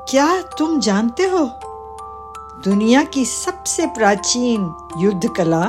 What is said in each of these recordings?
क्या तुम जानते हो, दुनिया की सबसे प्राचीन युद्ध कला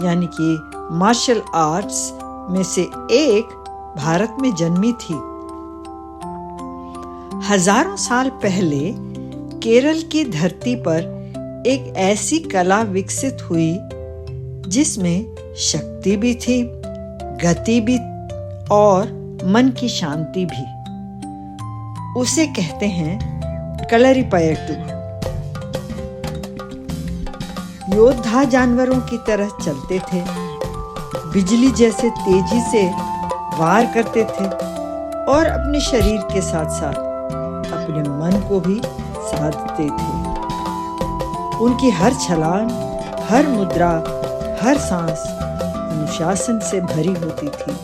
यानी कि मार्शल आर्ट्स में से एक भारत में जन्मी थी। हजारों साल पहले केरल की धरती पर एक ऐसी कला विकसित हुई जिसमें शक्ति भी थी, गति भी और मन की शांति भी। उसे कहते हैं कलरीपयट्टू। योद्धा जानवरों की तरह चलते थे, बिजली जैसे तेजी से वार करते थे और अपने शरीर के साथ साथ अपने मन को भी साधते थे। उनकी हर छलांग, हर मुद्रा, हर सांस अनुशासन से भरी होती थी।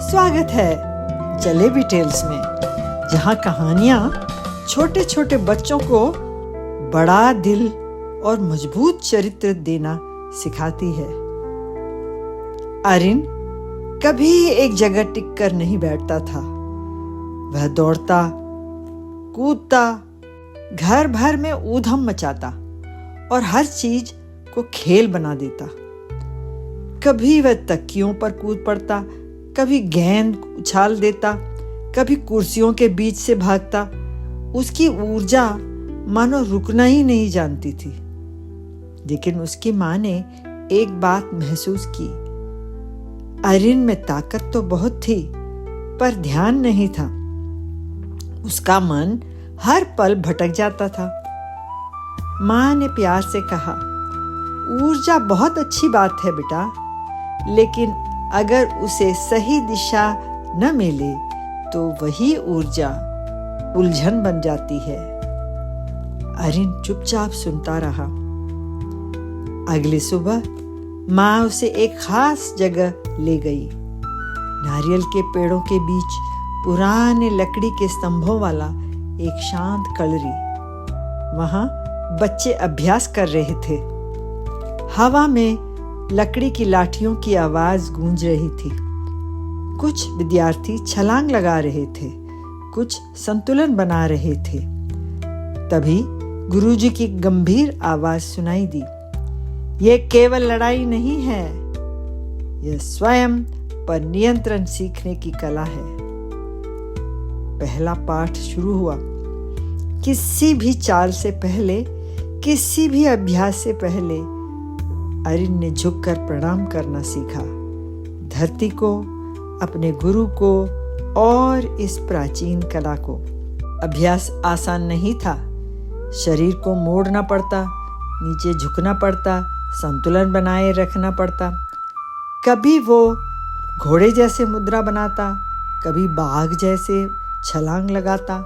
स्वागत है जलेबी टेल्स में, जहां कहानियां छोटे छोटे बच्चों को बड़ा दिल और मजबूत चरित्र देना सिखाती है। अरिन कभी एक जगह टिक कर नहीं बैठता था। वह दौड़ता, कूदता, घर भर में ऊधम मचाता और हर चीज को खेल बना देता। कभी वह तकियों पर कूद पड़ता, कभी गेंद उछाल देता, कभी कुर्सियों के बीच से भागता। उसकी ऊर्जा मानो रुकना ही नहीं जानती थी। लेकिन उसकी माँ ने एक बात महसूस की, अरिन में ताकत तो बहुत थी पर ध्यान नहीं था। उसका मन हर पल भटक जाता था। माँ ने प्यार से कहा, ऊर्जा बहुत अच्छी बात है बेटा, लेकिन अगर उसे सही दिशा न मिले तो वही ऊर्जा उलझन बन जाती है। अरिन चुपचाप सुनता रहा। अगली सुबह माँ उसे एक खास जगह ले गई। नारियल के पेड़ों के बीच पुराने लकड़ी के स्तंभों वाला एक शांत कलरी। वहां बच्चे अभ्यास कर रहे थे। हवा में लकड़ी की लाठियों की आवाज गूंज रही थी। कुछ विद्यार्थी छलांग लगा रहे थे, कुछ संतुलन बना रहे थे। तभी गुरुजी की गंभीर आवाज सुनाई दी, यह केवल लड़ाई नहीं है, यह स्वयं पर नियंत्रण सीखने की कला है। पहला पाठ शुरू हुआ। किसी भी चाल से पहले, किसी भी अभ्यास से पहले अरिन ने झुककर प्रणाम करना सीखा। धरती को, अपने गुरु को और इस प्राचीन कला को। अभ्यास आसान नहीं था। शरीर को मोड़ना पड़ता, नीचे झुकना पड़ता, संतुलन बनाए रखना पड़ता। कभी वो घोड़े जैसे मुद्रा बनाता, कभी बाघ जैसे छलांग लगाता,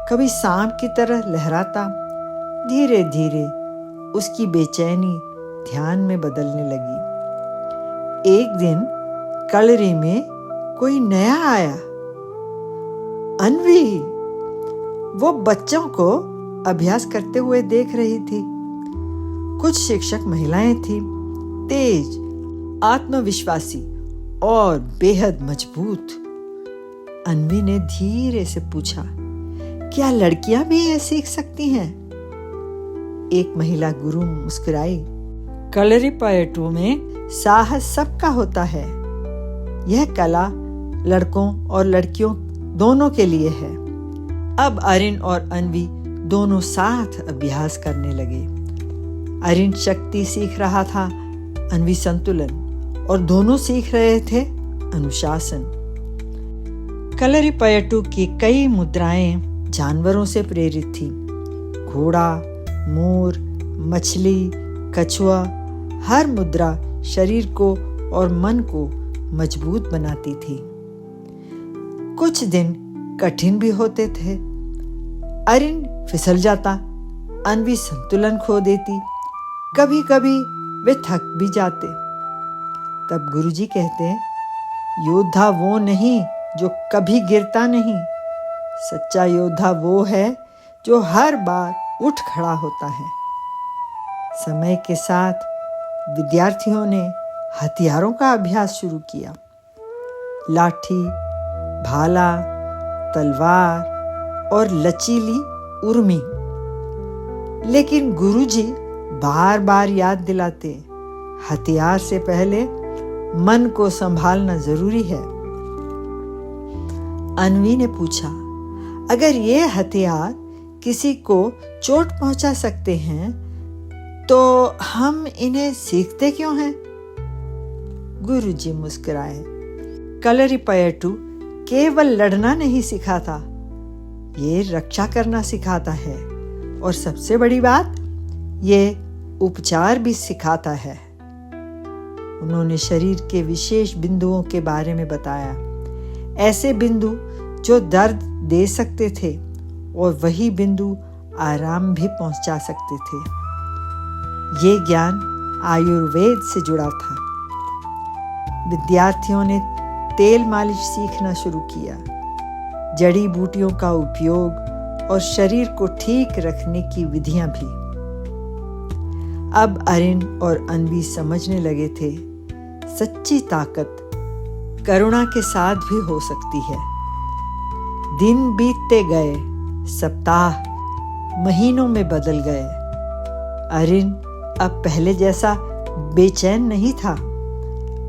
कभी सांप की तरह लहराता। धीरे धीरे उसकी बेचैनी ध्यान में बदलने लगी। एक दिन कलरी में कोई नया आया, अन्वी। वो बच्चों को अभ्यास करते हुए देख रही थी। कुछ शिक्षक महिलाएं थीं, तेज, आत्मविश्वासी और बेहद मजबूत। अन्वी ने धीरे से पूछा, क्या लड़कियां भी ये सीख सकती हैं? एक महिला गुरु मुस्कुराई, कलरीपयट्टू में साहस सबका होता है। यह कला लड़कों और लड़कियों दोनों के लिए है। अब अरिन और अन्वी दोनों साथ अभ्यास करने लगे। अरिन शक्ति सीख रहा था, अन्वी संतुलन, और दोनों सीख रहे थे अनुशासन। कलरीपयट्टू की कई मुद्राएं जानवरों से प्रेरित थी। घोड़ा, मोर, मछली, कछुआ, हर मुद्रा शरीर को और मन को मजबूत बनाती थी। कुछ दिन कठिन भी होते थे। अरिन फिसल जाता, अन्वी संतुलन खो देती, कभी कभी वे थक भी जाते। तब गुरुजी कहते, योद्धा वो नहीं जो कभी गिरता नहीं, सच्चा योद्धा वो है जो हर बार उठ खड़ा होता है। समय के साथ विद्यार्थियों ने हथियारों का अभ्यास शुरू किया। लाठी, भाला, तलवार, और लचीली उर्मी। लेकिन गुरुजी बार बार याद दिलाते, हथियार से पहले मन को संभालना जरूरी है। अन्वी ने पूछा, अगर ये हथियार किसी को चोट पहुंचा सकते हैं तो हम इन्हें सीखते क्यों हैं? गुरुजी मुस्कुराए। कलरीपयट्टू केवल लड़ना नहीं सिखाता, ये रक्षा करना सिखाता है, और सबसे बड़ी बात, ये उपचार भी सिखाता है। उन्होंने शरीर के विशेष बिंदुओं के बारे में बताया, ऐसे बिंदु जो दर्द दे सकते थे और वही बिंदु आराम भी पहुंचा सकते थे। ये ज्ञान आयुर्वेद से जुड़ा था। विद्यार्थियों ने तेल मालिश सीखना शुरू किया, जड़ी बूटियों का उपयोग और शरीर को ठीक रखने की विधियां भी। अब अरिन और अन्वी समझने लगे थे, सच्ची ताकत करुणा के साथ भी हो सकती है। दिन बीतते गए, सप्ताह महीनों में बदल गए। अरिन अब पहले जैसा बेचैन नहीं था।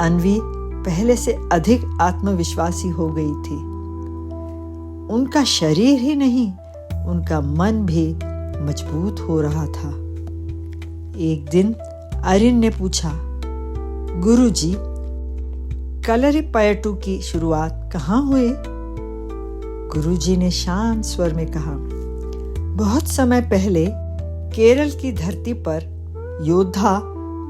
अन्वी पहले से अधिक आत्मविश्वासी हो गई थी। उनका शरीर ही नहीं, उनका मन भी मजबूत हो रहा था। एक दिन अरिन ने पूछा, गुरुजी, कलरीपयट्टू की शुरुआत कहाँ हुई? गुरुजी ने शांत स्वर में कहा, बहुत समय पहले केरल की धरती पर योद्धा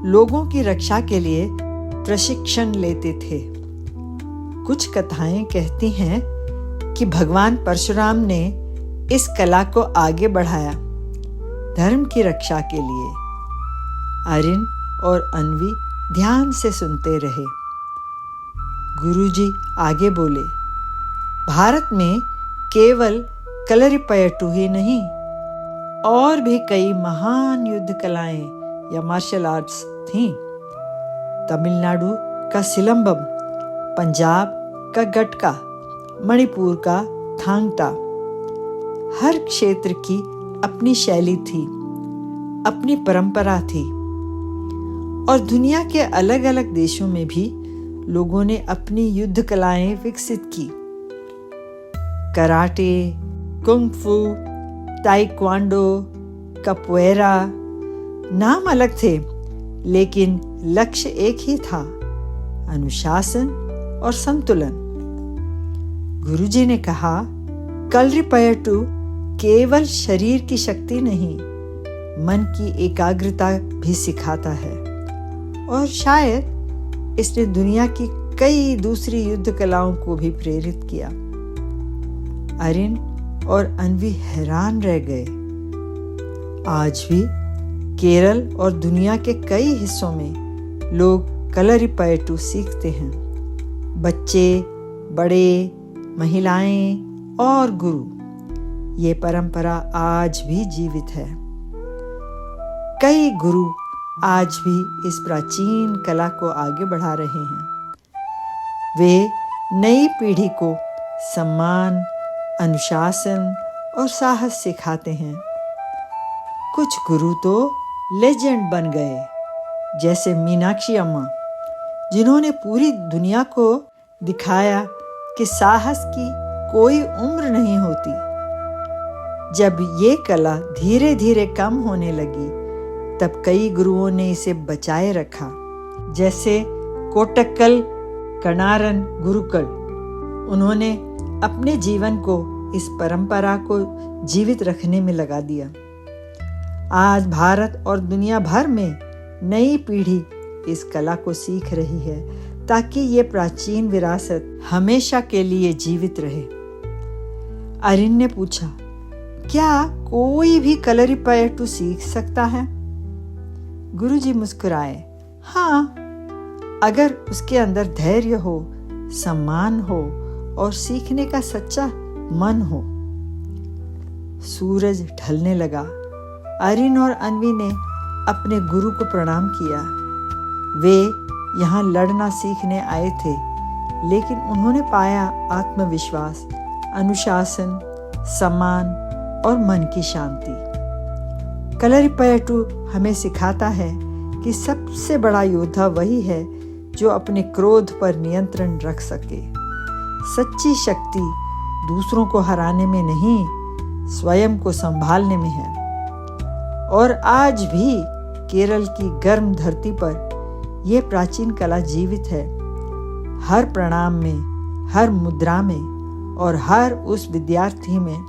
लोगों की रक्षा के लिए प्रशिक्षण लेते थे। कुछ कथाएं कहती हैं कि भगवान परशुराम ने इस कला को आगे बढ़ाया धर्म की रक्षा के लिए। अरिन और अन्वी ध्यान से सुनते रहे। गुरुजी आगे बोले, भारत में केवल कलरीपयट्टू ही नहीं, और भी कई महान युद्ध कलाएं या मार्शल आर्ट्स थीं। तमिलनाडु का सिलंबम, पंजाब का गटका, मणिपुर का थांगटा। हर क्षेत्र की अपनी शैली थी, अपनी परंपरा थी, और दुनिया के अलग अलग देशों में भी लोगों ने अपनी युद्ध कलाएं विकसित की। कराटे, कुंग-फू, ताइक्वांडो, कपोएरा, नाम अलग थे, लेकिन लक्ष्य एक ही था, अनुशासन और संतुलन। गुरुजी ने कहा, कलरीपयट्टू केवल शरीर की शक्ति नहीं, मन की एकाग्रता भी सिखाता है, और शायद इसने दुनिया की कई दूसरी युद्ध कलाओं को भी प्रेरित किया। अरिन और अन्वी हैरान रह गए। आज भी केरल और दुनिया के कई हिस्सों में लोग कलरीपयट्टू सीखते हैं। बच्चे, बड़े, महिलाएं और गुरु, ये परंपरा आज भी जीवित है। कई गुरु आज भी इस प्राचीन कला को आगे बढ़ा रहे हैं। वे नई पीढ़ी को सम्मान, अनुशासन और साहस सिखाते हैं। कुछ गुरु तो लेजेंड बन गए, जैसे मीनाक्षी अम्मा, जिन्होंने पूरी दुनिया को दिखाया कि साहस की कोई उम्र नहीं होती। जब ये कला धीरे धीरे कम होने लगी, तब कई गुरुओं ने इसे बचाए रखा, जैसे कोट्टक्कल कणारन गुरुकुल। उन्होंने अपने जीवन को इस परंपरा को जीवित रखने में लगा दिया। आज भारत और दुनिया भर में नई पीढ़ी इस कला को सीख रही है, ताकि ये प्राचीन विरासत हमेशा के लिए जीवित रहे। अरिन ने पूछा, क्या कोई भी कलरीपयट्टू सीख सकता है? गुरुजी मुस्कुराए, हाँ, अगर उसके अंदर धैर्य हो, सम्मान हो और सीखने का सच्चा मन हो। सूरज ढलने लगा। अरिन और अन्वी ने अपने गुरु को प्रणाम किया। वे यहाँ लड़ना सीखने आए थे, लेकिन उन्होंने पाया आत्मविश्वास, अनुशासन सम्मान और मन की शांति। कलरीपयट्टू हमें सिखाता है कि सबसे बड़ा योद्धा वही है जो अपने क्रोध पर नियंत्रण रख सके। सच्ची शक्ति दूसरों को हराने में नहीं, स्वयं को संभालने में है। और आज भी केरल की गर्म धरती पर यह प्राचीन कला जीवित है, हर प्रणाम में, हर मुद्रा में और हर उस विद्यार्थी में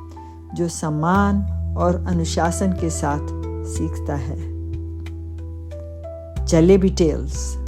जो सम्मान और अनुशासन के साथ सीखता है। जलेबी टेल्स।